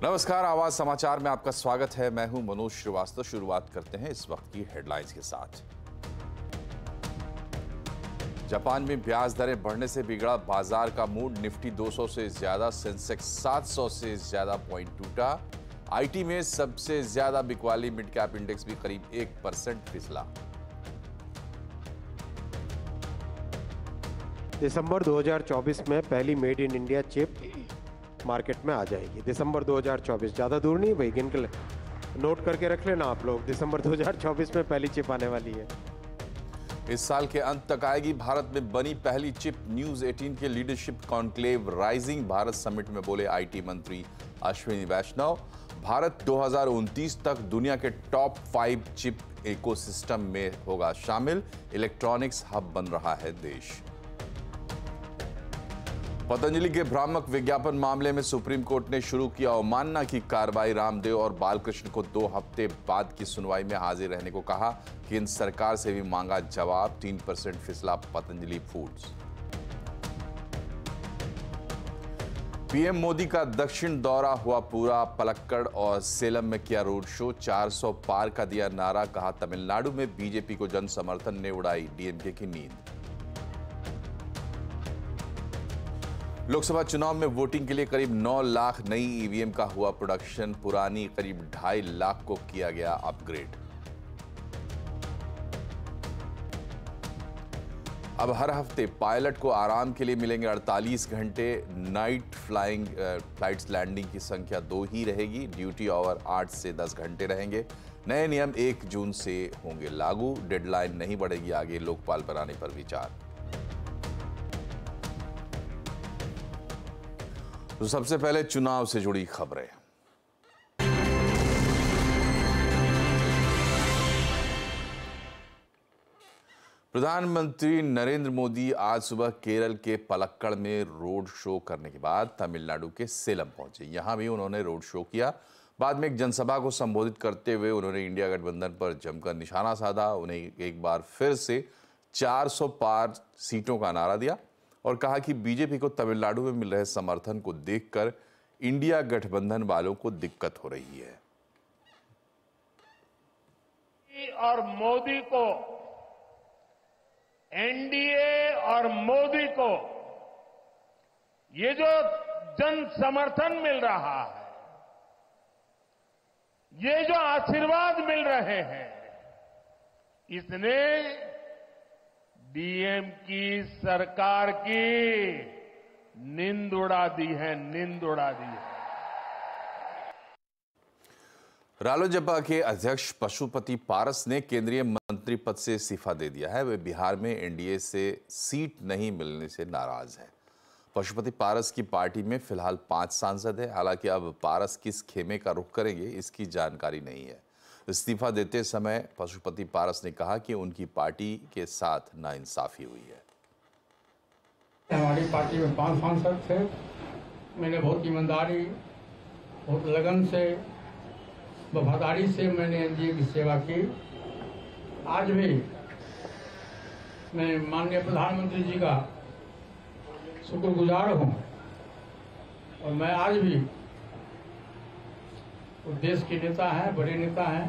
नमस्कार, आवाज समाचार में आपका स्वागत है। मैं हूं मनोज श्रीवास्तव। शुरुआत करते हैं इस वक्त की हेडलाइंस के साथ। जापान में ब्याज दरें बढ़ने से बिगड़ा बाजार का मूड। निफ्टी 200 से ज्यादा, सेंसेक्स 700 से ज्यादा पॉइंट टूटा। आईटी में सबसे ज्यादा बिकवाली मिड कैप इंडेक्स भी करीब 1% फिसला। दिसंबर 2024 में पहली made in India chip market में आ जाएगी। दिसंबर 2024 ज़्यादा दूर नहीं भाई, गिन के नोट करके रख लेना आप लोग। दिसंबर 2024 में पहली चिप आने वाली है। इस साल के अंत तक आएगी भारत में बनी पहली चिप। न्यूज 18 के leadership conclave rising Bharat summit में बोले आईटी मंत्री अश्विनी वैष्णव। भारत 2029 तक दुनिया के टॉप 5 चिप इकोसिस्टम में होगा शामिल। इलेक्ट्रॉनिक्स हब बन रहा है देश। पतंजलि के भ्रामक विज्ञापन मामले में सुप्रीम कोर्ट ने शुरू किया अवमानना की कार्रवाई। रामदेव और बालकृष्ण को 2 हफ्ते बाद की सुनवाई में हाजिर रहने को कहा। केंद्र सरकार से भी मांगा जवाब। 3% फिसला पतंजलि फूड्स। पीएम मोदी का दक्षिण दौरा हुआ पूरा। पलक्कड़ और सेलम में किया रोड शो। 400 पार का दिया नारा। कहा तमिलनाडु में बीजेपी को जन समर्थन ने उड़ाई डीएमके की नींद। लोकसभा चुनाव में वोटिंग के लिए करीब 9 लाख नई ईवीएम का हुआ प्रोडक्शन। पुरानी करीब 2.5 लाख को किया गया अपग्रेड। अब हर हफ्ते पायलट को आराम के लिए मिलेंगे 48 घंटे। नाइट फ्लाइट्स लैंडिंग की संख्या 2 ही रहेगी। ड्यूटी आवर 8 से 10 घंटे रहेंगे। नए नियम 1 जून से होंगे लागू। डेडलाइन नहीं बढ़ेगी आगे। लोकपाल बनाने पर विचार। तो सबसे पहले चुनाव से जुड़ी खबरें। प्रधानमंत्री नरेंद्र मोदी आज सुबह केरल के पलक्कड़ में रोड शो करने के बाद तमिलनाडु के सेलम पहुंचे। यहां भी उन्होंने रोड शो किया। बाद में एक जनसभा को संबोधित करते हुए उन्होंने इंडिया गठबंधन पर जमकर निशाना साधा। उन्हें एक बार फिर से 400 पार सीटों का नारा दिया और कहा कि बीजेपी को तमिलनाडु में मिल रहे समर्थन को देखकर इंडिया गठबंधन वालों को दिक्कत हो रही है। और मोदी को, एनडीए और मोदी को ये जो जन समर्थन मिल रहा है, ये जो आशीर्वाद मिल रहे हैं, इसने डीएम की सरकार की नींद उड़ा दी है, नींद उड़ा दी है। रालोजपा के अध्यक्ष पशुपति पारस ने केंद्रीय मंत्री पद से इस्तीफा दे दिया है। वे बिहार में एनडीए से सीट नहीं मिलने से नाराज हैं। पशुपति पारस की पार्टी में फिलहाल 5 सांसद हैं। हालांकि अब पारस किस खेमे का रुख करेंगे इसकी जानकारी नहीं है। इस्तीफा देते समय पशुपति पारस ने कहा कि उनकी पार्टी के साथ नाइंसाफी हुई है। हमारी पार्टी में 5 सांसद थे। मैंने बहुत ईमानदारी, बहुत लगन से, वफादारी से मैंने एनडीए की सेवा की। आज भी मैं माननीय प्रधानमंत्री जी का शुक्रगुजार हूँ और मैं आज भी वो देश के नेता हैं, बड़े नेता हैं,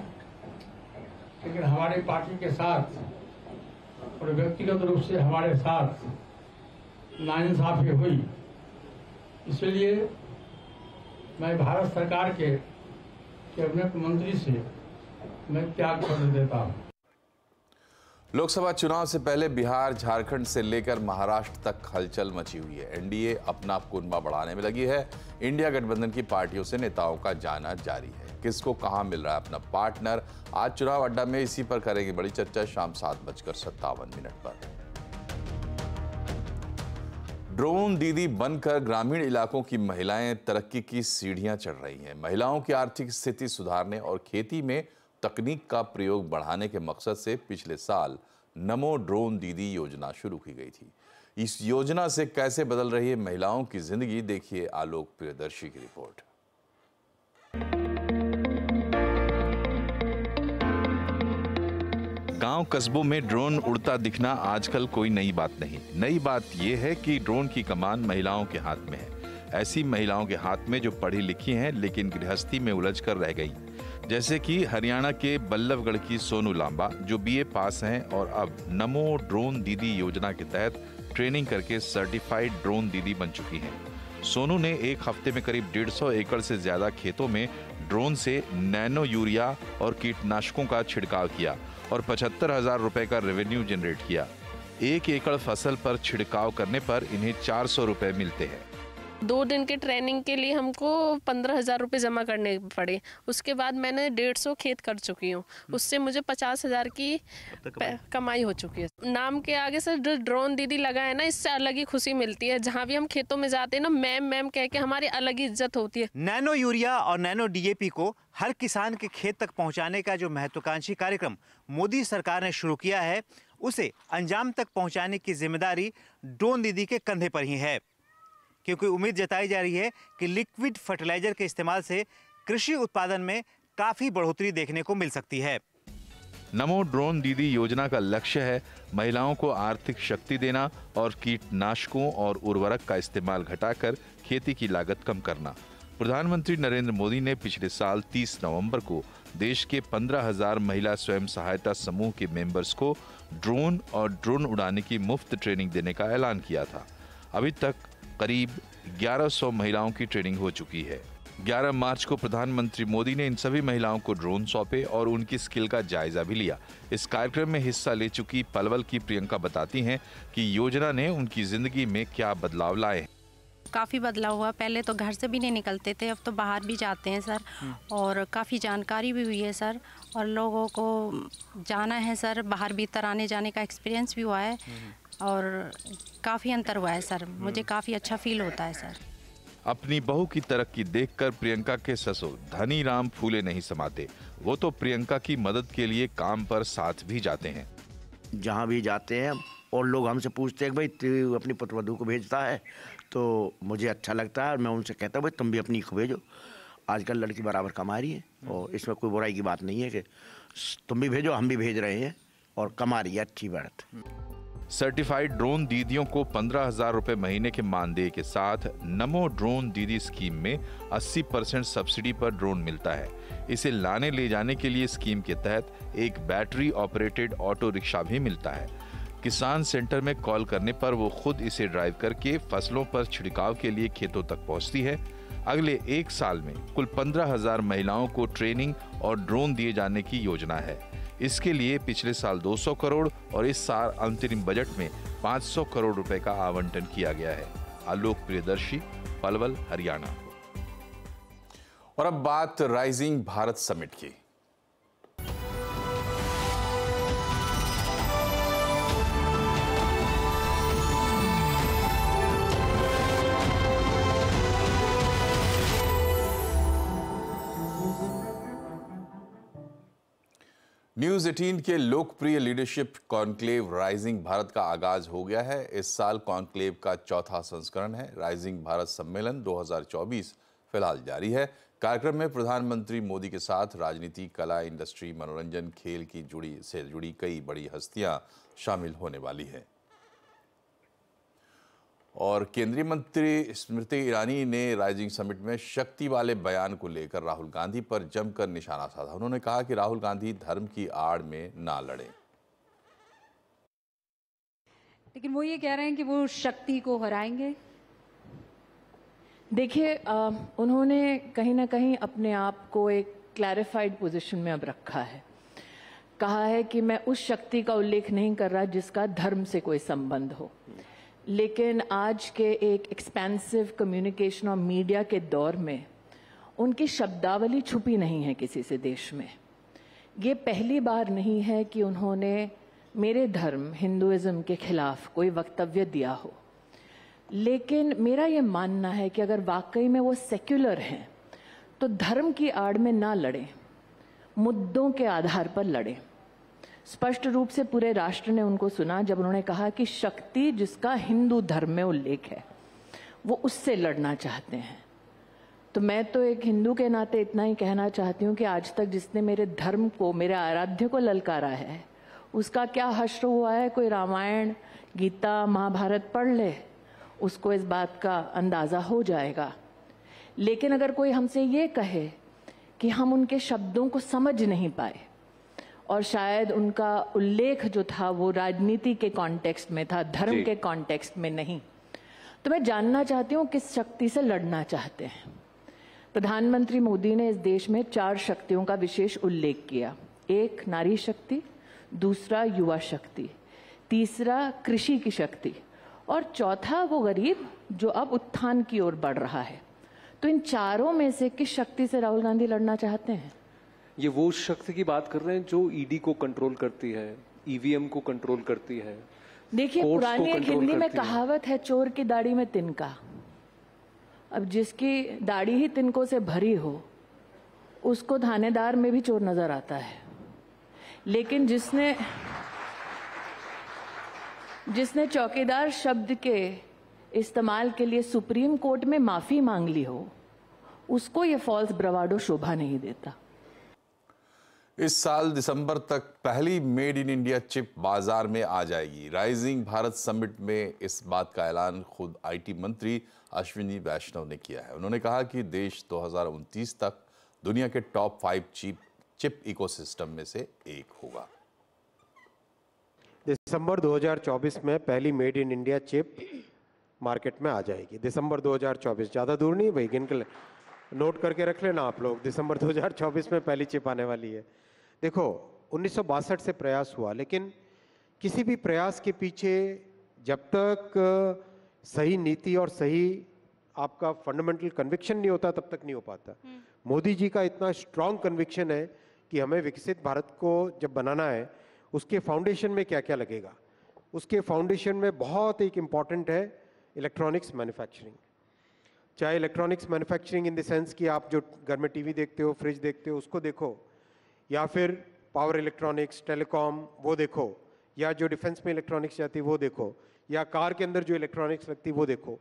लेकिन हमारी पार्टी के साथ और व्यक्तिगत रूप से हमारे साथ नाइंसाफी हुई। इसलिए मैं भारत सरकार के कैबिनेट मंत्री से मैं त्याग पत्र देता हूँ। लोकसभा चुनाव से पहले बिहार, झारखंड से लेकर महाराष्ट्र तक हलचल मची हुई है। एनडीए अपना कुनबा बढ़ाने में लगी है। इंडिया गठबंधन की पार्टियों से नेताओं का जाना जारी है। किसको कहां मिल रहा है अपना पार्टनर, आज चुनाव अड्डा में इसी पर करेंगे बड़ी चर्चा। शाम 7:57 पर ड्रोन दीदी बनकर ग्रामीण इलाकों की महिलाएं तरक्की की सीढ़ियां चढ़ रही हैं। महिलाओं की आर्थिक स्थिति सुधारने और खेती में तकनीक का प्रयोग बढ़ाने के मकसद से पिछले साल नमो ड्रोन दीदी योजना शुरू की गई थी। इस योजना से कैसे बदल रही है महिलाओं की जिंदगी, देखिए आलोक प्रियदर्शी की रिपोर्ट। गांव कस्बों में ड्रोन उड़ता दिखना आजकल कोई नई बात नहीं। नई बात यह है कि ड्रोन की कमान महिलाओं के हाथ में है। ऐसी महिलाओं के हाथ में जो पढ़ी लिखी हैं लेकिन गृहस्थी में उलझ कर रह गई, जैसे कि हरियाणा के बल्लभगढ़ की सोनू लांबा जो बीए पास हैं और अब नमो ड्रोन दीदी योजना के तहत ट्रेनिंग करके सर्टिफाइड ड्रोन दीदी बन चुकी हैं। सोनू ने एक हफ्ते में करीब 150 एकड़ से ज्यादा खेतों में ड्रोन से नैनो यूरिया और कीटनाशकों का छिड़काव किया और 75,000 रुपए का रेवेन्यू जनरेट किया। 1 एकड़ फसल पर छिड़काव करने पर इन्हें 400 रुपए मिलते हैं। 2 दिन के ट्रेनिंग के लिए हमको 15,000 रुपये जमा करने पड़े। उसके बाद मैंने 150 खेत कर चुकी हूँ, उससे मुझे 50,000 की कमाई हो चुकी है। नाम के आगे से जो ड्रोन दीदी लगा है ना, इससे अलग ही खुशी मिलती है। जहाँ भी हम खेतों में जाते हैं ना, मैम मैम कह के हमारी अलग ही इज्जत होती है। नैनो यूरिया और नैनो डीएपी को हर किसान के खेत तक पहुँचाने का जो महत्वाकांक्षी कार्यक्रम मोदी सरकार ने शुरू किया है, उसे अंजाम तक पहुँचाने की जिम्मेदारी ड्रोन दीदी के कंधे पर ही है, क्योंकि उम्मीद जताई जा रही है कि लिक्विड फर्टिलाइजर के इस्तेमाल से कृषि उत्पादन में काफी बढ़ोतरी देखने को मिल सकती है। नमो ड्रोन दीदी योजना का लक्ष्य है महिलाओं को आर्थिक शक्ति देना और कीटनाशकों और उर्वरक का इस्तेमाल घटाकर खेती की लागत कम करना। प्रधानमंत्री नरेंद्र मोदी ने पिछले साल 30 नवंबर को देश के 15,000 महिला स्वयं सहायता समूह के मेंबर्स को ड्रोन और ड्रोन उड़ाने की मुफ्त ट्रेनिंग देने का ऐलान किया था। अभी तक करीब 1100 महिलाओं की ट्रेनिंग हो चुकी है। 11 मार्च को प्रधानमंत्री मोदी ने इन सभी महिलाओं को ड्रोन सौंपे और उनकी स्किल का जायजा भी लिया। इस कार्यक्रम में हिस्सा ले चुकी पलवल की प्रियंका बताती हैं कि योजना ने उनकी जिंदगी में क्या बदलाव लाए। काफ़ी बदलाव हुआ। पहले तो घर से भी नहीं निकलते थे, अब तो बाहर भी जाते हैं सर, और काफ़ी जानकारी भी हुई है सर, और लोगों को जाना है सर, बाहर भीतर आने जाने का एक्सपीरियंस भी हुआ है और काफ़ी अंतर हुआ है सर। मुझे काफ़ी अच्छा फील होता है सर। अपनी बहू की तरक्की देखकर प्रियंका के ससुर धनी राम फूले नहीं समाते। वो तो प्रियंका की मदद के लिए काम पर साथ भी जाते हैं। जहाँ भी जाते हैं और लोग हमसे पूछते हैं कि भाई तू अपनी पुत्रवधू को भेजता है, तो मुझे अच्छा लगता है और मैं उनसे कहता हूँ भाई तुम भी अपनी को भेजो। आजकल लड़की बराबर कमा रही है और इसमें कोई बुराई की बात नहीं है कि तुम भी भेजो, हम भी भेज रहे हैं और कमा रही है, अच्छी बात। सर्टिफाइड ड्रोन दीदियों को 15,000 रुपए महीने के मानदेय के साथ नमो ड्रोन दीदी स्कीम में 80% सब्सिडी पर ड्रोन मिलता है। इसे लाने ले जाने के लिए स्कीम के तहत एक बैटरी ऑपरेटेड ऑटो रिक्शा भी मिलता है। किसान सेंटर में कॉल करने पर वो खुद इसे ड्राइव करके फसलों पर छिड़काव के लिए खेतों तक पहुंचती है। अगले 1 साल में कुल 15,000 महिलाओं को ट्रेनिंग और ड्रोन दिए जाने की योजना है। इसके लिए पिछले साल 200 करोड़ और इस साल अंतरिम बजट में 500 करोड़ रुपए का आवंटन किया गया है। आलोक प्रियदर्शी, पलवल, हरियाणा। और अब बात राइजिंग भारत समिट की। न्यूज 18 के लोकप्रिय लीडरशिप कॉन्क्लेव राइजिंग भारत का आगाज हो गया है। इस साल कॉन्क्लेव का 4था संस्करण है। राइजिंग भारत सम्मेलन 2024 फिलहाल जारी है। कार्यक्रम में प्रधानमंत्री मोदी के साथ राजनीति, कला, इंडस्ट्री, मनोरंजन, खेल की जुड़ी कई बड़ी हस्तियां शामिल होने वाली हैं। और केंद्रीय मंत्री स्मृति ईरानी ने राइजिंग समिट में शक्ति वाले बयान को लेकर राहुल गांधी पर जमकर निशाना साधा। उन्होंने कहा कि राहुल गांधी धर्म की आड़ में ना लड़े, लेकिन वो ये कह रहे हैं कि वो शक्ति को हराएंगे। देखिए, उन्होंने कहीं ना कहीं अपने आप को एक क्लैरिफाइड पोजीशन में अब रखा है। कहा है कि मैं उस शक्ति का उल्लेख नहीं कर रहा जिसका धर्म से कोई संबंध हो, लेकिन आज के एक एक्सपेंसिव कम्युनिकेशन और मीडिया के दौर में उनकी शब्दावली छुपी नहीं है किसी से देश में। ये पहली बार नहीं है कि उन्होंने मेरे धर्म हिंदुइज्म के खिलाफ कोई वक्तव्य दिया हो, लेकिन मेरा ये मानना है कि अगर वाकई में वो सेक्युलर हैं तो धर्म की आड़ में ना लड़ें, मुद्दों के आधार पर लड़ें। स्पष्ट रूप से पूरे राष्ट्र ने उनको सुना जब उन्होंने कहा कि शक्ति जिसका हिंदू धर्म में उल्लेख है वो उससे लड़ना चाहते हैं। तो मैं तो एक हिंदू के नाते इतना ही कहना चाहती हूँ कि आज तक जिसने मेरे धर्म को, मेरे आराध्य को ललकारा है, उसका क्या हश्र हुआ है। कोई रामायण, गीता, महाभारत पढ़ ले, उसको इस बात का अंदाज़ा हो जाएगा। लेकिन अगर कोई हमसे ये कहे कि हम उनके शब्दों को समझ नहीं पाए और शायद उनका उल्लेख जो था वो राजनीति के कॉन्टेक्स्ट में था, धर्म के कॉन्टेक्स्ट में नहीं, तो मैं जानना चाहती हूँ किस शक्ति से लड़ना चाहते हैं। प्रधानमंत्री मोदी ने इस देश में 4 शक्तियों का विशेष उल्लेख किया। 1 नारी शक्ति, दूसरा युवा शक्ति, तीसरा कृषि की शक्ति और चौथा वो गरीब जो अब उत्थान की ओर बढ़ रहा है। तो इन चारों में से किस शक्ति से राहुल गांधी लड़ना चाहते हैं? ये वो शक्ति की बात कर रहे हैं जो ईडी को कंट्रोल करती है, ईवीएम को कंट्रोल करती है। देखिए, पुरानी एक हिंदी में कहावत है, चोर की दाढ़ी में तिनका। अब जिसकी दाढ़ी ही तिनकों से भरी हो उसको थानेदार में भी चोर नजर आता है, लेकिन जिसने चौकीदार शब्द के इस्तेमाल के लिए सुप्रीम कोर्ट में माफी मांग ली हो उसको ये फॉल्स ब्रावाडो शोभा नहीं देता। इस साल दिसंबर तक पहली मेड इन इंडिया चिप बाजार में आ जाएगी। राइजिंग भारत समिट में इस बात का ऐलान खुद आईटी मंत्री अश्विनी वैष्णव ने किया है। उन्होंने कहा कि देश 2029 तक दुनिया के टॉप 5 चिप इकोसिस्टम में से एक होगा। दिसंबर 2024 में पहली made in India chip market में आ जाएगी। दिसंबर 2024, ज़्यादा दूर नहीं, वही गिन के नोट करके रख लेना आप लोग। दिसंबर 2024 में पहली चिप आने वाली है। देखो, 1962 से प्रयास हुआ, लेकिन किसी भी प्रयास के पीछे जब तक सही नीति और सही आपका फंडामेंटल कन्विक्शन नहीं होता तब तक नहीं हो पाता। मोदी जी का इतना स्ट्रांग कन्विक्शन है कि हमें विकसित भारत को जब बनाना है उसके फाउंडेशन में क्या क्या लगेगा। उसके फाउंडेशन में बहुत एक इम्पॉर्टेंट है इलेक्ट्रॉनिक्स मैन्युफैक्चरिंग। चाहे electronics manufacturing in the sense कि आप जो घर में टीवी देखते हो, फ्रिज देखते हो, उसको देखो, या फिर पावर इलेक्ट्रॉनिक्स, टेलीकॉम वो देखो, या जो डिफेंस में इलेक्ट्रॉनिक्स जाती है वो देखो, या कार के अंदर जो इलेक्ट्रॉनिक्स लगती है वो देखो।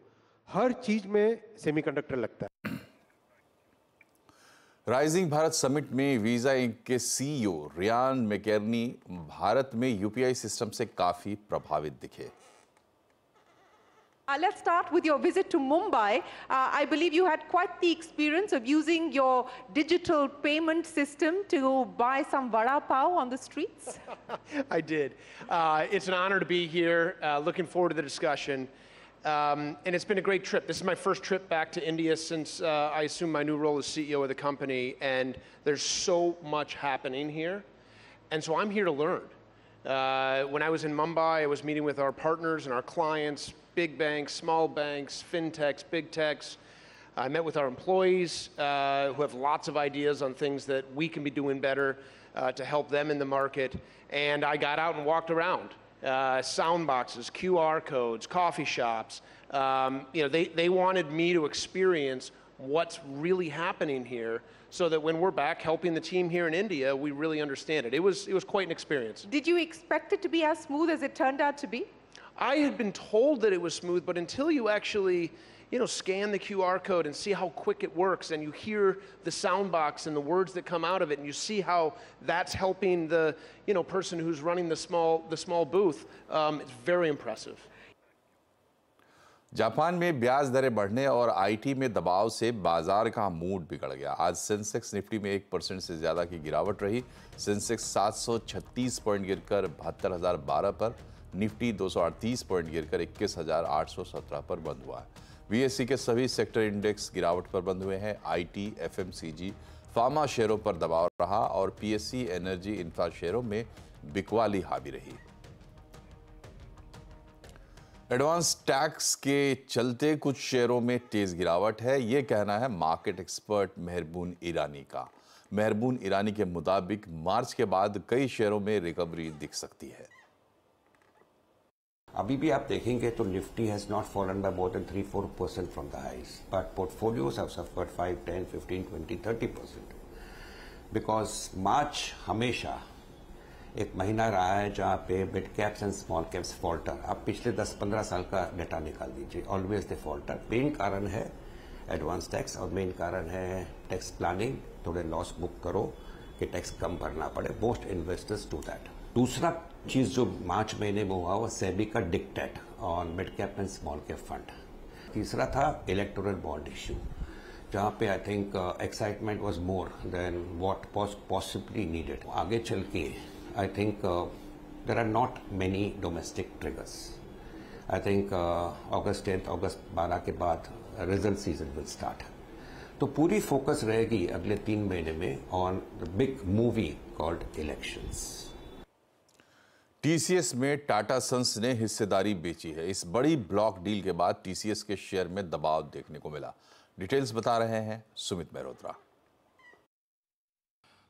हर चीज में सेमीकंडक्टर लगता है। राइजिंग भारत समिट में वीजा इंक के सीईओ रियान मैकेर्नी भारत में यूपीआई सिस्टम से काफी प्रभावित दिखे। Let's start with your visit to Mumbai. I believe you had quite the experience of using your digital payment system to buy some vada pav on the streets. I did. It's an honor to be here. Looking forward to the discussion. And it's been a great trip. This is my first trip back to India since I assumed my new role as CEO of the company. And there's so much happening here. And so I'm here to learn. When I was in Mumbai, I was meeting with our partners and our clients, big banks, small banks, fintechs, big techs. I met with our employees who have lots of ideas on things that we can be doing better to help them in the market. And I got out and walked around. Sound boxes, QR codes, coffee shops. They wanted me to experience what's really happening here so that when we're back helping the team here in India, we really understand it. It was quite an experience. Did you expect it to be as smooth as it turned out to be? I had been told that it was smooth, but until you actually, scan the QR code and see how quick it works, and you hear the sound box and the words that come out of it, and you see how that's helping the, person who's running the small booth, it's very impressive. Japan में ब्याज दरें बढ़ने और IT में दबाव से बाजार का मूड बिगड़ गया। आज सेंसेक्स निफ्टी में 1% से ज्यादा की गिरावट रही। सेंसेक्स 736 पॉइंट गिरकर 72,012 पर, निफ्टी 238 पॉइंट गिरकर 21,817 पर बंद हुआ है। बीएसई के सभी सेक्टर इंडेक्स गिरावट पर बंद हुए हैं। आईटी, एफएमसीजी, फार्मा शेयरों पर दबाव रहा और पीएससी, एनर्जी, इंफ्रा शेयरों में बिकवाली हावी रही। एडवांस टैक्स के चलते कुछ शेयरों में तेज गिरावट है, ये कहना है मार्केट एक्सपर्ट मेहरबून ईरानी का। मेहरबून ईरानी के मुताबिक मार्च के बाद कई शेयरों में रिकवरी दिख सकती है। अभी भी आप देखेंगे तो Nifty has not fallen by more than 3-4% from the highs, but portfolios have suffered 5, 10, 15, 20, 30%, because March हमेशा एक महीना रहा है जहां पे mid caps and small caps falter. आप पिछले 10-15 साल का डेटा निकाल दीजिए, ऑलवेज दे फॉल्टर। मेन कारण है एडवांस टैक्स और मेन कारण है टैक्स प्लानिंग। थोड़े लॉस बुक करो कि टैक्स कम भरना पड़े। Most investors do that. दूसरा चीज जो मार्च महीने में हुआ वो सेबी का dictate on mid cap and small cap fund. तीसरा था इलेक्टोरल बॉन्ड इश्यू, जहाँ पे I think excitement was more than what was possibly needed. आगे चल के I think there are not many domestic triggers. I think अगस्त 10 अगस्त 12 के बाद रिजल्ट सीजन विल स्टार्ट. तो पूरी फोकस रहेगी अगले 3 महीने में on the big movie called elections. TCS में टाटा सन्स ने हिस्सेदारी बेची है. इस बड़ी ब्लॉक डील के बाद टीसीएस के शेयर में दबाव देखने को मिला. डिटेल्स बता रहे हैं सुमित मेहरोत्रा.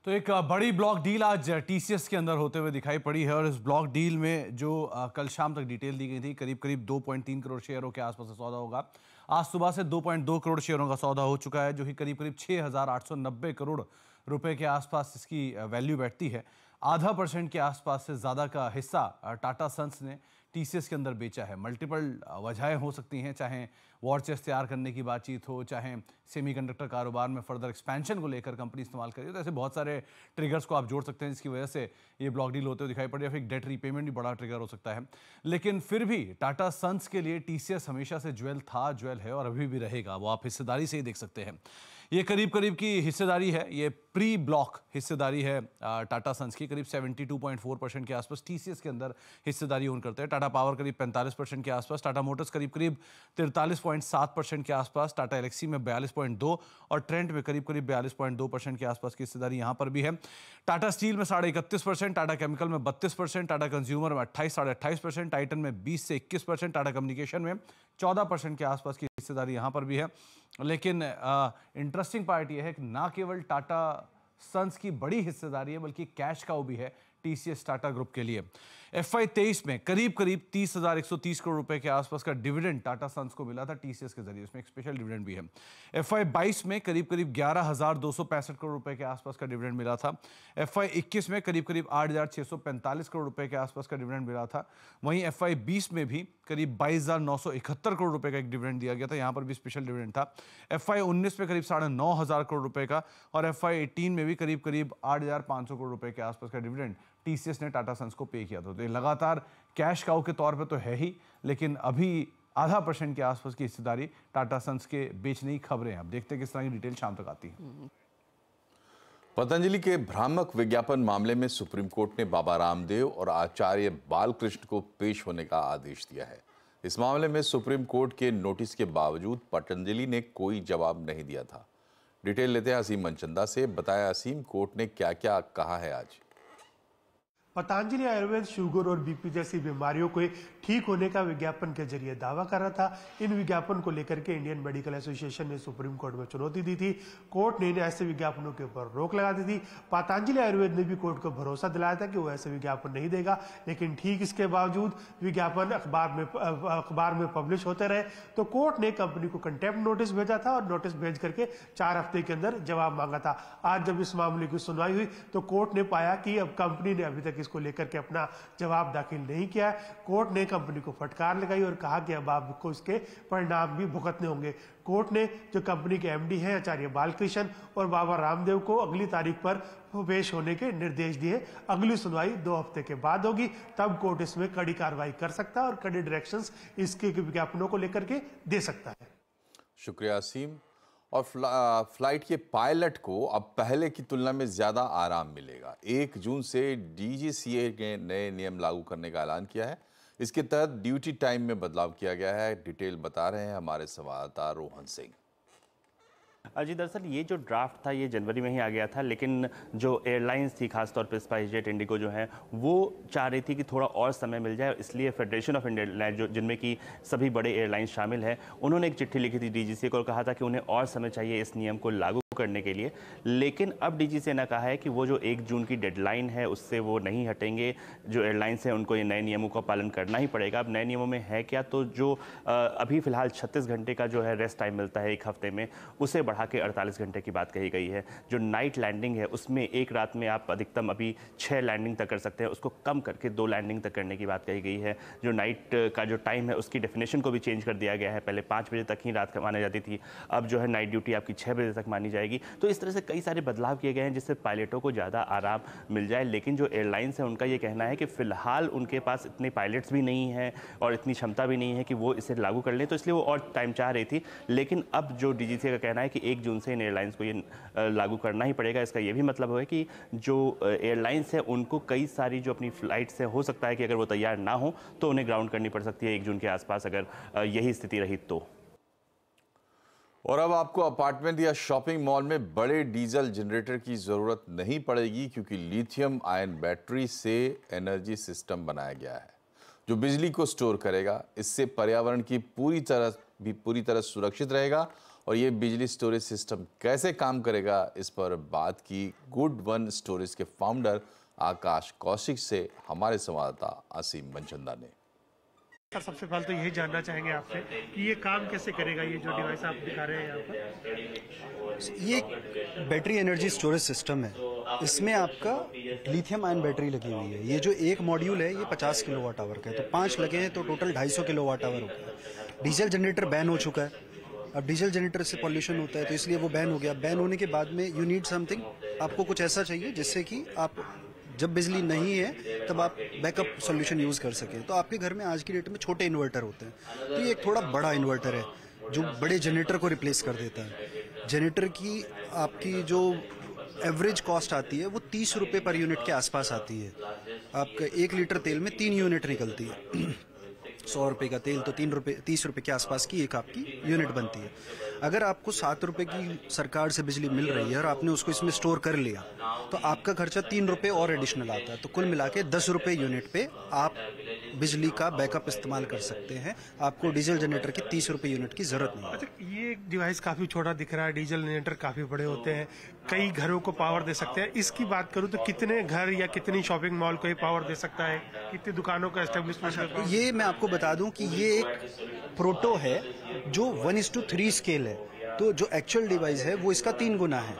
तो एक बड़ी ब्लॉक डील आज टीसीएस के अंदर होते हुए दिखाई पड़ी है और इस ब्लॉक डील में जो कल शाम तक डिटेल दी गई थी, करीब करीब 2.3 करोड़ शेयरों के आसपास सौदा होगा. आज सुबह से 2.2 करोड़ शेयरों का सौदा हो चुका है, जो कि करीब करीब 6,890 करोड़ रुपए के आसपास इसकी वैल्यू बैठती है. 0.5% के आसपास से ज़्यादा का हिस्सा टाटा सन्स ने टीसीएस के अंदर बेचा है. मल्टीपल वजहें हो सकती हैं, चाहे वॉर चेस्ट तैयार करने की बातचीत हो, चाहे सेमीकंडक्टर कारोबार में फर्दर एक्सपेंशन को लेकर कंपनी इस्तेमाल करी, तो ऐसे बहुत सारे ट्रिगर्स को आप जोड़ सकते हैं जिसकी वजह से ये ब्लॉक डील होते हुए दिखाई पड़े. या फिर डेट रीपेमेंट भी बड़ा ट्रिगर हो सकता है. लेकिन फिर भी टाटा सन्स के लिए टीसीएस हमेशा से ज्वेल था, ज्वेल है और अभी भी रहेगा. वो आप हिस्सेदारी से ही देख सकते हैं. ये करीब करीब की हिस्सेदारी है, ये प्री ब्लॉक हिस्सेदारी है टाटा सन्स की. करीब 72.4% के आसपास टीसीएस के अंदर हिस्सेदारी ओन करते हैं. टाटा पावर करीब 45% के आसपास, टाटा मोटर्स करीब करीब 43.7% के आसपास, टाटा एलेक्सी में 42.2 और ट्रेंट में करीब करीब 42.2% के आसपास की हिस्सेदारी यहाँ पर भी है. टाटा स्टील में 31.5%, टाटा केमिकल में 32%, टाटा कंज्यूमर में 28.5%, टाइटन में 20 से 21%, टाटा कम्युनिकेशन में 14% के आसपास की हिस्सेदारी यहाँ पर भी है. लेकिन इंटरेस्टिंग पार्ट यह है कि ना केवल टाटा सन्स की बड़ी हिस्सेदारी है, बल्कि कैश काउ भी है टीसीएस टाटा ग्रुप के लिए. FY 23 में करीब करीब 30,130 करोड़ रुपए के आसपास का डिविडेंड टाटा सन्स को मिला था टीसीएस के जरिए. इसमें एक स्पेशल डिविडेंड भी है. FY 22 में करीब करीब 11,265 करोड़ रुपए के आसपास का डिविडेंड मिला था. FY 21 में करीब करीब 8,645 करोड़ रुपए के आसपास का डिविडेंड मिला था. वहीं FY 20 में भी करीब 22,971 करोड़ रुपए का एक डिविडेंड दिया गया था. यहाँ पर भी स्पेशल डिविडेंड था. FY 19 में करीब 9,500 करोड़ रुपए का और FY 18 में भी करीब करीब 8,500 करोड़ रुपए के आसपास का डिविडेंड टीसीएस ने टाटा सन्स को पे किया था. तो लगातार कैश काउ के तौर पे तो है ही, लेकिन अभी 0.5% के आसपास की हिस्सेदारी टाटा सन्स के बेचने की खबरें हैं. अब देखते हैं किस तरह की डिटेल शाम तक आती है. पतंजलि के भ्रामक विज्ञापन मामले में सुप्रीम कोर्ट ने बाबा रामदेव और आचार्य बालकृष्ण को पेश होने का आदेश दिया है. इस मामले में सुप्रीम कोर्ट के नोटिस के बावजूद पतंजलि ने कोई जवाब नहीं दिया था. डिटेल लेते हैं असीम मनचंदा से. बताया असीम, कोर्ट ने क्या क्या कहा है आज. पतंजलि आयुर्वेद शुगर और बीपी जैसी बीमारियों के ठीक होने का विज्ञापन के जरिए दावा कर रहा था. इन विज्ञापन को लेकर के इंडियन मेडिकल एसोसिएशन ने सुप्रीम कोर्ट में चुनौती दी थी. कोर्ट ने ऐसे विज्ञापनों के ऊपर रोक लगा दी थी. पतंजलि आयुर्वेद ने भी कोर्ट को भरोसा दिलाया था कि वो ऐसे विज्ञापन नहीं देगा, लेकिन ठीक इसके बावजूद विज्ञापन अखबार में पब्लिश होते रहे. तो कोर्ट ने कंपनी को कंटेम्प्ट नोटिस भेजा था और नोटिस भेज करके 4 हफ्ते के अंदर जवाब मांगा था. आज जब इस मामले की सुनवाई हुई तो कोर्ट ने पाया कि अब कंपनी ने अभी तक इसको लेकर के अपना जवाब दाखिल नहीं किया है. कोर्ट ने कंपनी को फटकार लगाई और कहा कि अब आपको इसके परिणाम भी भुगतने होंगे. कोर्ट ने जो कंपनी के एमडी हैं आचार्य बालकृष्ण और बाबा रामदेव को अगली तारीख पर पेश होने के निर्देश दिए. अगली सुनवाई 2 हफ्ते के बाद होगी. तब कोर्ट इसमें कड़ी कार्रवाई कर सकता है और कड़ी डायरेक्शंस इसके विज्ञापनों को लेकर के दे सकता है. शुक्रिया असीम. और फ्लाइट के पायलट को अब पहले की तुलना में ज़्यादा आराम मिलेगा. 1 जून से DGCA ने नए नियम लागू करने का ऐलान किया है. इसके तहत ड्यूटी टाइम में बदलाव किया गया है. डिटेल बता रहे हैं हमारे संवाददाता रोहन सिंह. जी दरअसल ये जो ड्राफ्ट था ये जनवरी में ही आ गया था, लेकिन जो एयरलाइंस थी खासतौर पर स्पाइसजेट, इंडिगो जो है वो चाह रही थी कि थोड़ा और समय मिल जाए. इसलिए फेडरेशन ऑफ इंडियन एयरलाइंस जो जिनमें कि सभी बड़े एयरलाइंस शामिल हैं, उन्होंने एक चिट्ठी लिखी थी DGCA को और कहा था कि उन्हें और समय चाहिए इस नियम को लागू करने के लिए. लेकिन अब DGCA ने कहा है कि वो जो 1 जून की डेडलाइन है उससे वो नहीं हटेंगे. जो एयरलाइंस हैं उनको ये नए नियमों का पालन करना ही पड़ेगा. अब नए नियमों में है क्या, तो जो अभी फिलहाल 36 घंटे का जो है रेस्ट टाइम मिलता है 1 हफ्ते में, उसे बढ़ा के 48 घंटे की बात कही गई है. जो नाइट लैंडिंग है उसमें एक रात में आप अधिकतम अभी 6 लैंडिंग तक कर सकते हैं, उसको कम करके 2 लैंडिंग तक करने की बात कही गई है. जो नाइट का जो टाइम है उसकी डेफिनेशन को भी चेंज कर दिया गया है. पहले 5 बजे तक ही रात मानी जाती थी, अब जो है नाइट ड्यूटी आपकी 6 बजे तक मानी जाएगी. जाएगी। तो इस तरह से कई सारे बदलाव किए गए हैं जिससे पायलटों को ज़्यादा आराम मिल जाए। लेकिन जो एयरलाइंस है उनका ये कहना है कि फ़िलहाल उनके पास इतने पायलट्स भी नहीं हैं और इतनी क्षमता भी नहीं है कि वो इसे लागू कर लें, तो इसलिए वो और टाइम चाह रही थी। लेकिन अब जो DGCA का कहना है कि 1 जून से इन एयरलाइंस को ये लागू करना ही पड़ेगा। इसका ये भी मतलब है कि जो एयरलाइंस है उनको कई सारी जो अपनी फ्लाइट्स है, हो सकता है कि अगर वो तैयार ना हो तो उन्हें ग्राउंड करनी पड़ सकती है 1 जून के आसपास, अगर यही स्थिति रही तो। और अब आपको अपार्टमेंट या शॉपिंग मॉल में बड़े डीजल जनरेटर की ज़रूरत नहीं पड़ेगी, क्योंकि लिथियम आयन बैटरी से एनर्जी सिस्टम बनाया गया है जो बिजली को स्टोर करेगा। इससे पर्यावरण की पूरी तरह सुरक्षित रहेगा। और ये बिजली स्टोरेज सिस्टम कैसे काम करेगा, इस पर बात की गुड वन स्टोरेज के फाउंडर आकाश कौशिक से हमारे संवाददाता असीम मनचंदा ने। सर, सबसे पहले तो यही जानना चाहेंगे आपसे कि ये काम कैसे करेगा, ये जो डिवाइस आप दिखा रहे हैं यहाँ पर? ये बैटरी एनर्जी स्टोरेज सिस्टम है। इसमें आपका लिथियम आयन बैटरी लगी हुई है। ये जो एक मॉड्यूल है ये 50 किलोवाट आवर का है, तो 5 लगे हैं तो टोटल 250 किलोवाट आवर हो गया। डीजल जनरेटर बैन हो चुका है। अब डीजल जनरेटर से पॉल्यूशन होता है तो इसलिए वो बैन हो गया। बैन होने के बाद में यू नीड समथिंग, आपको कुछ ऐसा चाहिए जिससे कि आप जब बिजली नहीं है तब आप बैकअप सॉल्यूशन यूज़ कर सकें। तो आपके घर में आज की डेट में छोटे इन्वर्टर होते हैं, तो ये एक थोड़ा बड़ा इन्वर्टर है जो बड़े जनरेटर को रिप्लेस कर देता है। जनरेटर की आपकी जो एवरेज कॉस्ट आती है वो 30 रुपये पर यूनिट के आसपास आती है। आपका 1 लीटर तेल में 3 यूनिट निकलती है। 100 रुपये का तेल तो 30 रुपये के आसपास की एक आपकी यूनिट बनती है। अगर आपको 7 रुपये की सरकार से बिजली मिल रही है और आपने उसको इसमें स्टोर कर लिया तो आपका खर्चा 3 रुपये और एडिशनल आता है। तो कुल मिला के 10 रुपये यूनिट पे आप बिजली का बैकअप इस्तेमाल कर सकते हैं। आपको डीजल जनरेटर की 30 रुपये यूनिट की जरूरत नहीं है। अच्छा, ये डिवाइस काफी छोटा दिख रहा है, डीजल जनरेटर काफी बड़े होते हैं, कई घरों को पावर दे सकते हैं। इसकी बात करूं तो कितने घर या कितनी शॉपिंग मॉल को ये पावर दे सकता है, कितनी दुकानों का एस्टेब्लिशमेंट? ये मैं आपको बता दूं कि ये एक प्रोटो है जो 1:3 स्केल है। तो जो एक्चुअल डिवाइस है वो इसका 3 गुना है,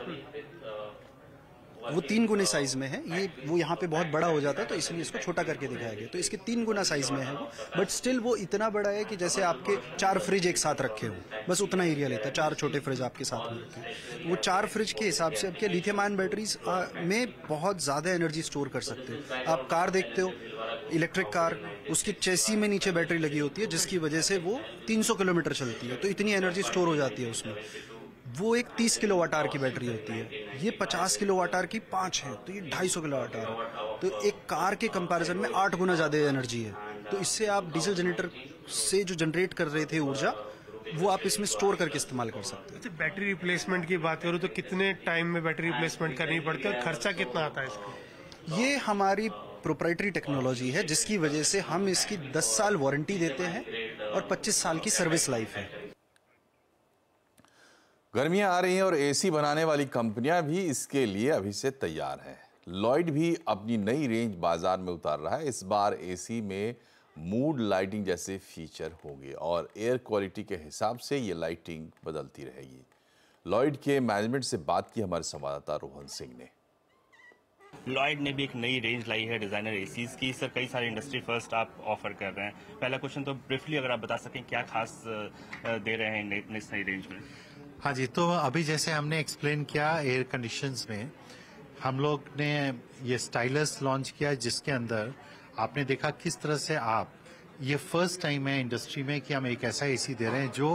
वो 3 गुने साइज में है। ये वो यहाँ पे बहुत बड़ा हो जाता है तो इसलिए इसको छोटा करके दिखाया गया। तो इसके 3 गुना साइज में है वो, बट स्टिल वो इतना बड़ा है कि जैसे आपके 4 फ्रिज एक साथ रखे हो, बस उतना एरिया लेता है। 4 छोटे फ्रिज आपके साथ में रखे, वो 4 फ्रिज के हिसाब से आपके लिथियम आयन बैटरीज में बहुत ज्यादा एनर्जी स्टोर कर सकते हो। आप कार देखते हो, इलेक्ट्रिक कार, उसकी चेसी में नीचे बैटरी लगी होती है जिसकी वजह से वो 300 किलोमीटर चलती है, तो इतनी एनर्जी स्टोर हो जाती है उसमें। वो एक 30 किलोवाट आवर की बैटरी होती है, ये 50 किलोवाट आवर की 5 है, तो ये 250 किलोवाट आवर। तो एक कार के कंपैरिजन में 8 गुना ज्यादा एनर्जी है। तो इससे आप डीजल जनरेटर से जो जनरेट कर रहे थे ऊर्जा, वो आप इसमें स्टोर करके इस्तेमाल कर सकते हैं। बैटरी रिप्लेसमेंट की बात करूँ तो कितने टाइम में बैटरी रिप्लेसमेंट करनी पड़ती है, खर्चा कितना आता है इसका? ये हमारी प्रोप्राइटरी टेक्नोलॉजी है जिसकी वजह से हम इसकी 10 साल वारंटी देते हैं और 25 साल की सर्विस लाइफ है। गर्मियां आ रही हैं और एसी बनाने वाली कंपनियां भी इसके लिए अभी से तैयार हैं। लॉयड भी अपनी नई रेंज बाजार में उतार रहा है। इस बार एसी में मूड लाइटिंग जैसे फीचर होंगे और एयर क्वालिटी के हिसाब से ये लाइटिंग बदलती रहेगी। लॉयड के मैनेजमेंट से बात की हमारे संवाददाता रोहन सिंह ने। लॉयड ने भी एक नई रेंज लाई है डिजाइनर एसीज की। सर, कई सारे इंडस्ट्री फर्स्ट आप ऑफर कर रहे हैं। पहला क्वेश्चन तो ब्रीफली अगर आप बता सकें क्या खास दे रहे हैं इस नई रेंज में? हाँ जी, तो अभी जैसे हमने एक्सप्लेन किया एयर कंडीशंस में हम लोग ने ये स्टाइलस लॉन्च किया जिसके अंदर आपने देखा किस तरह से आप, ये फर्स्ट टाइम है इंडस्ट्री में कि हम एक ऐसा एसी दे रहे हैं जो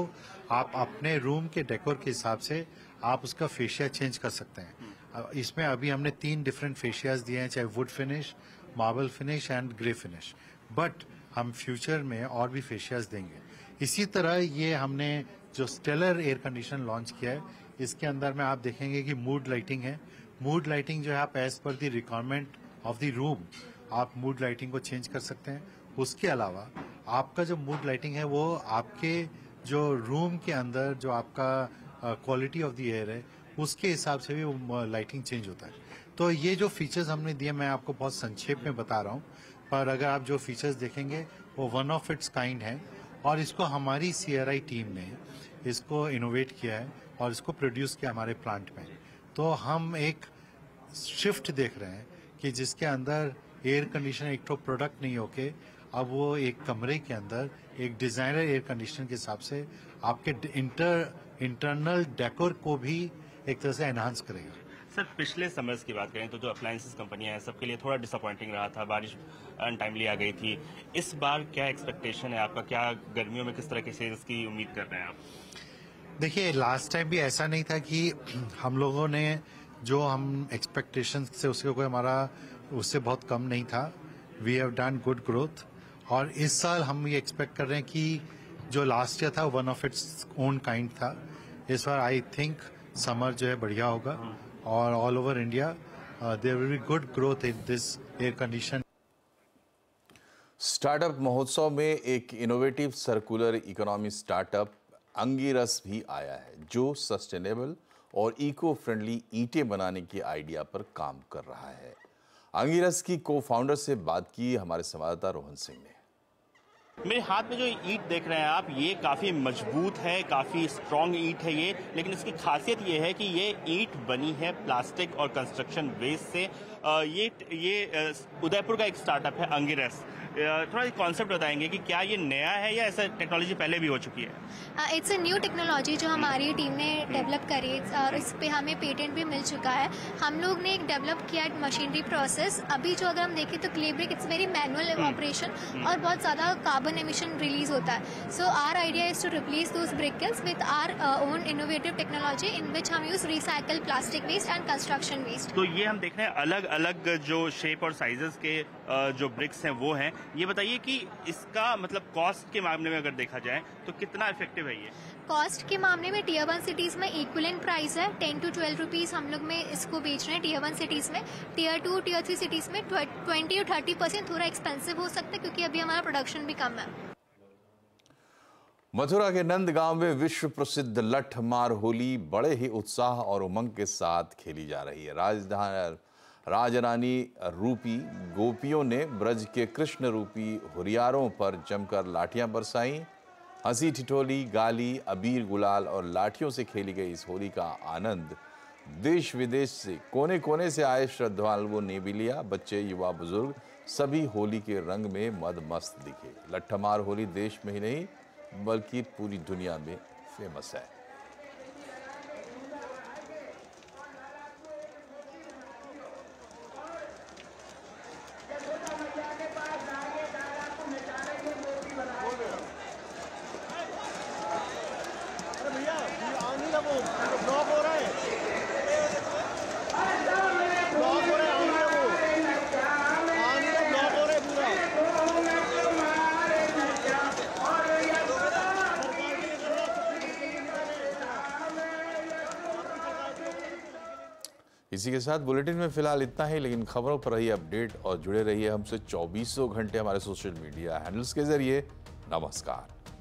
आप अपने रूम के डेकोर के हिसाब से आप उसका फेशिया चेंज कर सकते हैं। इसमें अभी हमने 3 डिफरेंट फेशियाज दिए हैं, चाहे would finish, marble finish and grey finish, but हम फ्यूचर में और भी फेशियाज देंगे। इसी तरह ये हमने जो स्टेलर एयर कंडीशन लॉन्च किया है, इसके अंदर में आप देखेंगे कि मूड लाइटिंग है। मूड लाइटिंग जो है आप as per the requirement of the room आप मूड लाइटिंग को चेंज कर सकते हैं। उसके अलावा आपका जो मूड लाइटिंग है वो आपके जो रूम के अंदर जो आपका क्वालिटी ऑफ द एयर है उसके हिसाब से भी वो लाइटिंग चेंज होता है। तो ये जो फीचर्स हमने दिए मैं आपको बहुत संक्षेप में बता रहा हूँ, पर अगर आप जो फीचर्स देखेंगे वो वन ऑफ इट्स काइंड है और इसको हमारी CRI टीम ने इसको इनोवेट किया है और इसको प्रोड्यूस किया हमारे प्लांट में। तो हम एक शिफ्ट देख रहे हैं कि जिसके अंदर एयर कंडीशनर एक तो प्रोडक्ट नहीं होके अब वो एक कमरे के अंदर एक डिजाइनर एयर कंडीशनर के हिसाब से आपके इंटरनल डेकोर को भी एक तरह से एनहांस करेगा। सर, पिछले समर्स की बात करें तो जो अप्लायंसेस कंपनियां हैं सबके लिए थोड़ा डिसअपॉइंटिंग रहा था, बारिश अनटाइमली आ गई थी। इस बार क्या एक्सपेक्टेशन है आपका, क्या गर्मियों में किस तरह के सेल्स की उम्मीद कर रहे हैं आप? देखिए, लास्ट टाइम भी ऐसा नहीं था कि हम लोगों ने जो हम एक्सपेक्टेशन से उसके कोई हमारा उससे बहुत कम नहीं था। We have done good growth और इस साल हम ये एक्सपेक्ट कर रहे हैं कि जो लास्ट ईयर था one of its own kind था। इस बार आई थिंक समर जो है बढ़िया होगा और all over India there will be good growth in this air condition. Startup महोत्सव में एक innovative circular economy startup Angiras भी आया है, जो सस्टेनेबल और इको फ्रेंडली ईंटें बनाने की आइडिया पर काम कर रहा है। अंगीरस की को-फाउंडर से बात की हमारे संवाददाता रोहन सिंह ने। मेरे हाथ में जो ईंट देख रहे हैं आप, ये काफ़ी मजबूत है, काफ़ी स्ट्रॉन्ग ईंट है ये, लेकिन इसकी खासियत ये है कि ये ईंट बनी है प्लास्टिक और कंस्ट्रक्शन वेस्ट से। ये उदयपुर का एक स्टार्टअप है अंगीरस। थोड़ा कॉन्सेप्ट बताएंगे कि क्या ये नया है या ऐसा टेक्नोलॉजी पहले भी हो चुकी है? इट्स अ न्यू टेक्नोलॉजी जो हमारी टीम ने डेवलप करी और इस पे हमें पेटेंट भी मिल चुका है। हम लोग ने एक डेवलप किया मशीनरी प्रोसेस। अभी जो अगर हम देखें तो clay brick it's very manual operation और बहुत ज़्यादा कार्बन एमिशन रिलीज होता है। So our idea is to replace those bricks with our own innovative technology in which हम use recycle plastic waste and construction waste. तो ये हम देख रहे हैं अलग अलग जो शेप और साइजेस के जो ब्रिक्स हैं वो हैं। ये बताइए कि इसका मतलब कॉस्ट के मामले में अगर देखा जाए तो कितना इफेक्टिव है ये? कॉस्ट के मामले में टियर 1 सिटीज में इक्विवेलेंट प्राइस है 10 to 12 रुपीज हम लोग में इसको बेच रहे हैं टियर 1 सिटीज में। टियर 2 टियर 3 सिटीज में 20 और 30% थोड़ा एक्सपेंसिव हो सकता है क्योंकि अभी हमारा प्रोडक्शन भी कम है। मथुरा के नंदगांव में विश्व प्रसिद्ध लठमार होली बड़े ही उत्साह और उमंग के साथ खेली जा रही है। राजरानी रूपी गोपियों ने ब्रज के कृष्ण रूपी हुरियारों पर जमकर लाठियां बरसाईं। हंसी ठिठोली, गाली, अबीर गुलाल और लाठियों से खेली गई इस होली का आनंद देश विदेश से कोने कोने से आए श्रद्धालुओं ने भी लिया। बच्चे, युवा, बुजुर्ग सभी होली के रंग में मदमस्त दिखे। लठमार होली देश में ही नहीं बल्कि पूरी दुनिया में फेमस है। इसी के साथ बुलेटिन में फिलहाल इतना ही, लेकिन खबरों पर रहिए अपडेट और जुड़े रहिए हमसे 24 घंटे हमारे सोशल मीडिया हैंडल्स के जरिए। नमस्कार।